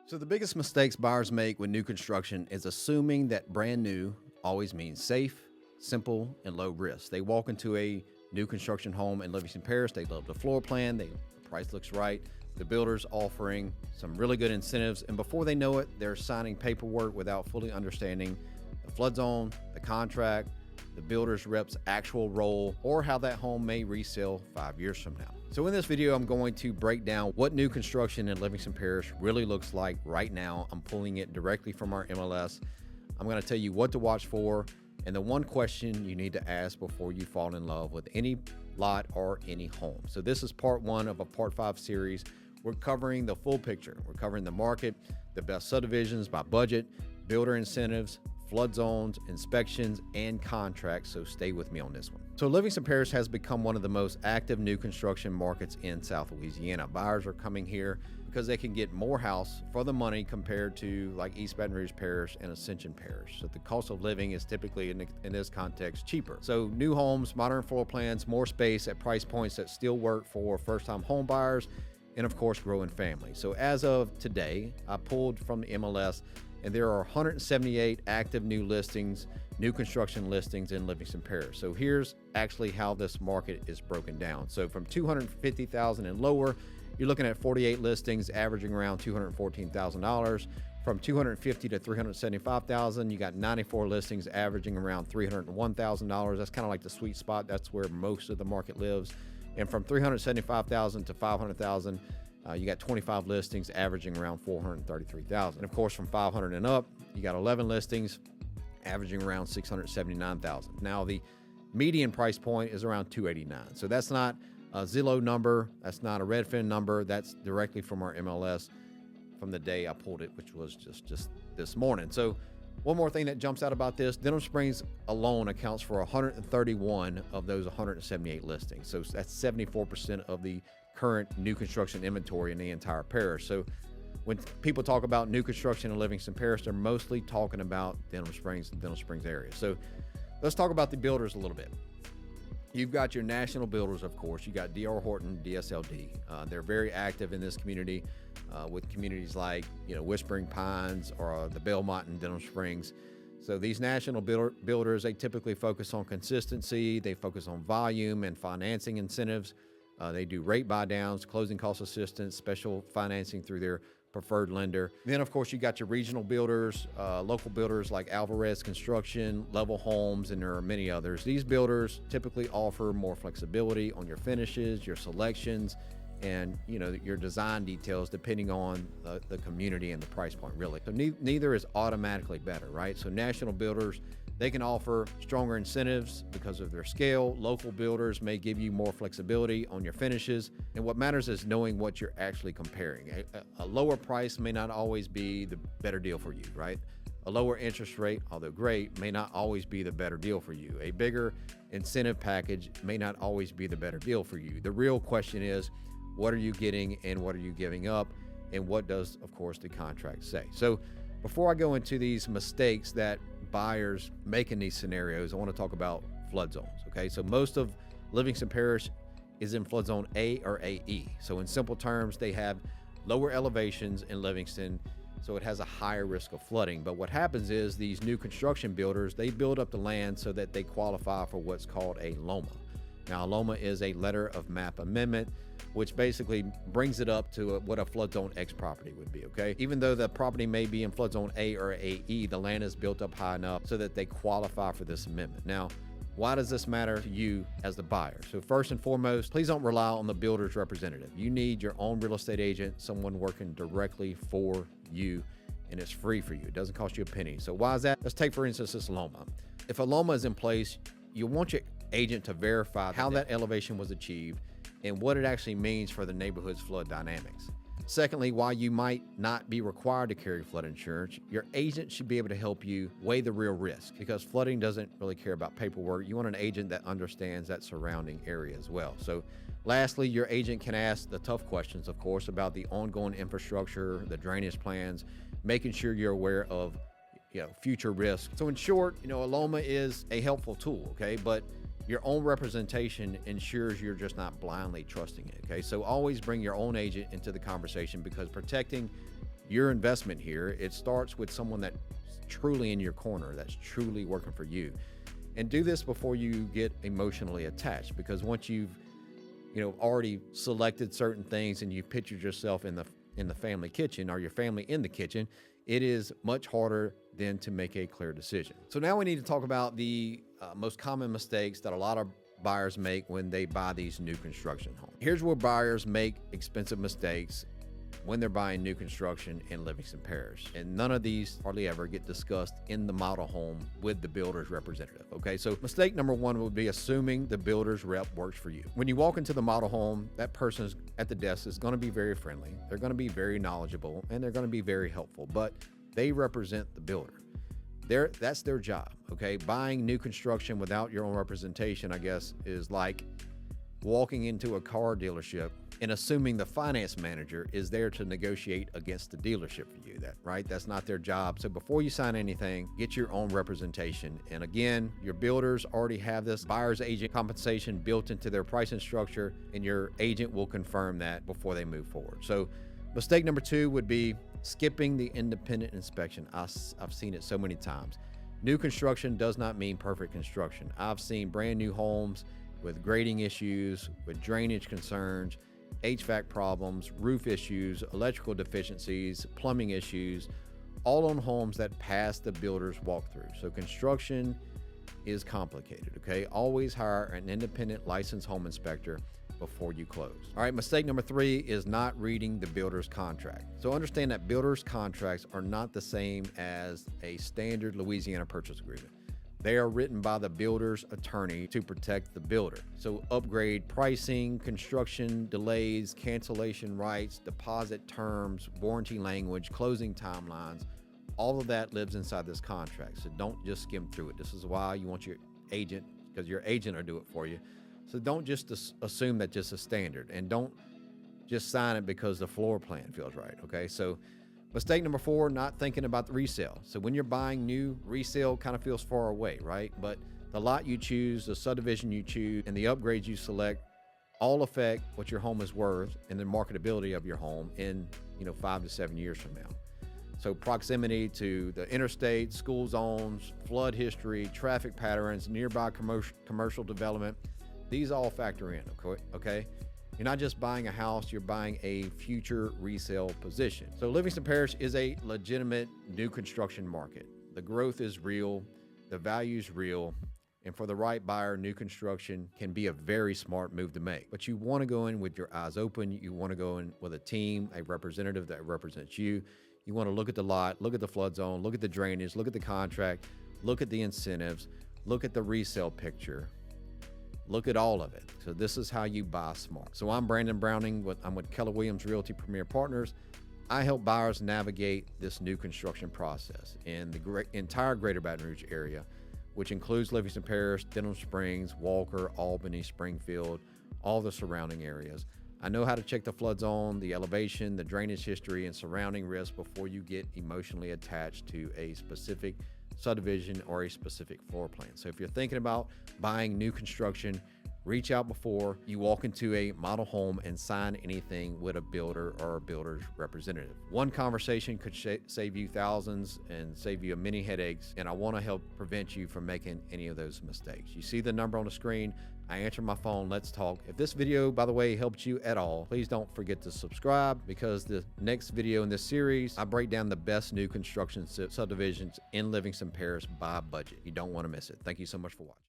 So the biggest mistakes buyers make with new construction is assuming that brand new always means safe, simple, and low risk. They walk into a new construction home in Livingston Parish. They love the floor plan. The price looks right. The builder's offering some really good incentives. And before they know it, they're signing paperwork without fully understanding the flood zone, the contract, the builder's rep's actual role, or how that home may resell 5 years from now. So in this video, I'm going to break down what new construction in Livingston Parish really looks like right now. I'm pulling it directly from our MLS. I'm going to tell you what to watch for and the one question you need to ask before you fall in love with any lot or any home. So this is part one of a part 5 series. We're covering the full picture. We're covering the market, the best subdivisions by budget, builder incentives, flood zones, inspections, and contracts, so stay with me on this one. So Livingston Parish has become one of the most active new construction markets in South Louisiana. Buyers are coming here because they can get more house for the money compared to like East Baton Rouge Parish and Ascension Parish. So the cost of living is typically, in this context, cheaper. So new homes, modern floor plans, more space at price points that still work for first-time home buyers, and of course, growing families. So as of today, I pulled from the MLS, and there are 178 active new listings, new construction listings in Livingston Parish. So here's actually how this market is broken down. So from 250,000 and lower, you're looking at 48 listings averaging around $214,000. From 250 to 375,000, you got 94 listings averaging around $301,000. That's kind of like the sweet spot. That's where most of the market lives. And from 375,000 to 500,000, you got 25 listings averaging around $433,000. And of course, from 500 and up, you got 11 listings averaging around $679,000. Now, the median price point is around $289,000. So that's not a Zillow number. That's not a Redfin number. That's directly from our MLS from the day I pulled it, which was just this morning. So one more thing that jumps out about this, Denham Springs alone accounts for 131 of those 178 listings. So that's 74% of the current new construction inventory in the entire parish. So when people talk about new construction in Livingston Parish, they're mostly talking about Denham Springs and Denham Springs area. So let's talk about the builders a little bit. You've got your national builders, of course. You got Horton, DSLD. They're very active in this community with communities like, Whispering Pines or the Belmont and Denham Springs. So these national builders, they typically focus on consistency. They focus on volume and financing incentives. They do rate buy downs, closing cost assistance, special financing through their preferred lender. Then, of course, you got your regional builders, local builders like Alvarez Construction, Level Homes, and there are many others. These builders typically offer more flexibility on your finishes, your selections, and your design details depending on the community and the price point, really. So neither is automatically better, right? So national builders, they can offer stronger incentives because of their scale. Local builders may give you more flexibility on your finishes. And what matters is knowing what you're actually comparing. A lower price may not always be the better deal for you, right? A lower interest rate, although great, may not always be the better deal for you. A bigger incentive package may not always be the better deal for you. The real question is, what are you getting and what are you giving up? And what does, of course, the contract say? So before I go into these mistakes that buyers make in these scenarios, I want to talk about flood zones. Okay, so most of Livingston Parish is in flood zone A or AE. So in simple terms, they have lower elevations in Livingston, so it has a higher risk of flooding. But what happens is these new construction builders, they build up the land so that they qualify for what's called a LOMA. Now, a LOMA is a letter of map amendment, which basically brings it up to what a flood zone X property would be, okay? Even though the property may be in flood zone A or AE, the land is built up high enough so that they qualify for this amendment. Now, why does this matter to you as the buyer? So first and foremost, please don't rely on the builder's representative. You need your own real estate agent, someone working directly for you, and it's free for you. It doesn't cost you a penny. So why is that? Let's take, for instance, this LOMA. If a LOMA is in place, you want your agent to verify how that elevation was achieved and what it actually means for the neighborhood's flood dynamics. Secondly, while you might not be required to carry flood insurance, your agent should be able to help you weigh the real risk, because flooding doesn't really care about paperwork. You want an agent that understands that surrounding area as well. So lastly, your agent can ask the tough questions, of course, about the ongoing infrastructure, the drainage plans, making sure you're aware of future risks. So in short, a LOMA is a helpful tool, okay? But your own representation ensures you're just not blindly trusting it, okay? So always bring your own agent into the conversation, because protecting your investment here, it starts with someone that's truly in your corner, that's truly working for you. And do this before you get emotionally attached, because once you've already selected certain things and you pictured yourself in the family kitchen, or your family in the kitchen, it is much harder than to make a clear decision. So now we need to talk about the most common mistakes that a lot of buyers make when they buy these new construction homes. Here's where buyers make expensive mistakes when they're buying new construction in Livingston Parish. And none of these hardly ever get discussed in the model home with the builder's representative. Okay, so mistake number one would be assuming the builder's rep works for you. When you walk into the model home, that person at the desk is going to be very friendly, they're going to be very knowledgeable, and they're going to be very helpful, but they represent the builder. That's their job. Okay, buying new construction without your own representation, I guess, is like walking into a car dealership and assuming the finance manager is there to negotiate against the dealership for you. That's not their job. So before you sign anything, get your own representation. And again, your builders already have this buyer's agent compensation built into their pricing structure, and your agent will confirm that before they move forward. So mistake number two would be skipping the independent inspection. I've seen it so many times. New construction does not mean perfect construction. I've seen brand new homes with grading issues, with drainage concerns, HVAC problems, roof issues, electrical deficiencies, plumbing issues, all on homes that pass the builder's walkthrough. So construction is complicated, okay? Always hire an independent licensed home inspector before you close. All right, mistake number three is not reading the builder's contract. So understand that builder's contracts are not the same as a standard Louisiana purchase agreement. They are written by the builder's attorney to protect the builder. So upgrade pricing, construction delays, cancellation rights, deposit terms, warranty language, closing timelines, all of that lives inside this contract. So don't just skim through it. This is why you want your agent, because your agent will do it for you. So don't just assume that just a standard, and don't just sign it because the floor plan feels right, okay? So mistake number four, not thinking about the resale. So when you're buying new, resale kind of feels far away, right? But the lot you choose, the subdivision you choose, and the upgrades you select all affect what your home is worth and the marketability of your home in 5 to 7 years from now. So proximity to the interstate, school zones, flood history, traffic patterns, nearby commercial development, these all factor in, okay? You're not just buying a house, you're buying a future resale position. So Livingston Parish is a legitimate new construction market. The growth is real, the value is real, and for the right buyer, new construction can be a very smart move to make. But you want to go in with your eyes open. You want to go in with a team, a representative that represents you. You want to look at the lot, look at the flood zone, look at the drainage, look at the contract, look at the incentives, look at the resale picture. Look at all of it. So this is how you buy smart. So I'm Brandon Browning. I'm with Keller Williams Realty Premier Partners. I help buyers navigate this new construction process in the entire Greater Baton Rouge area, which includes Livingston Parish, Denham Springs, Walker, Albany, Springfield, all the surrounding areas. I know how to check the flood zone, the elevation, the drainage history, and surrounding risks before you get emotionally attached to a specific subdivision or a specific floor plan. So if you're thinking about buying new construction, reach out before you walk into a model home and sign anything with a builder or a builder's representative. One conversation could save you thousands and save you many headaches, and I want to help prevent you from making any of those mistakes. You see the number on the screen. I answer my phone. Let's talk. If this video, by the way, helped you at all, please don't forget to subscribe, because the next video in this series, I break down the best new construction subdivisions in Livingston Parish by budget. You don't want to miss it. Thank you so much for watching.